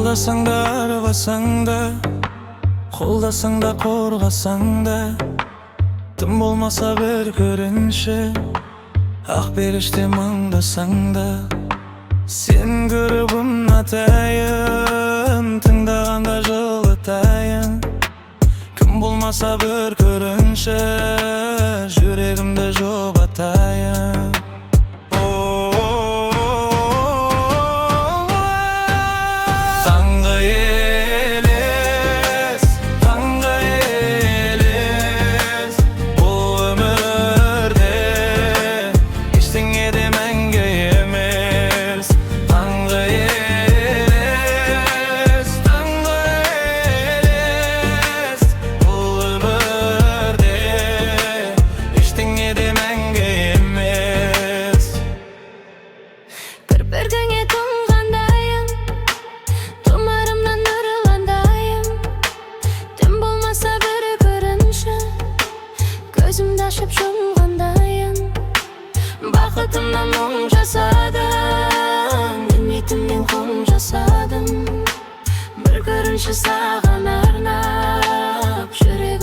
Алдасаң да, арбасаң да, қолдасаң да, қорғасаң да, тым болмаса бір көрінші, ақ періште маңдасаң да. Сен көріп ұнатайын, тыңдағанда жылытайын. Кім болмаса бір көрінші, жүрегімді жұбатайын. Таңғы елес, таңғы елес, бұл өмірде ештеңе де мәңгі емес. Таңғы елес, таңғы елес, бұл өмірде ештеңе де мәңгі емес. Кірпігіңе тұнғандайым, тұмарымнан нұрландайым. Түн болмаса бір көрінші, көзімді ашып жұмғандайым. Бақытымнан мұң жасадым, білмейтіннен құм жасадым. Бір көрінші саған арнап, жүрегім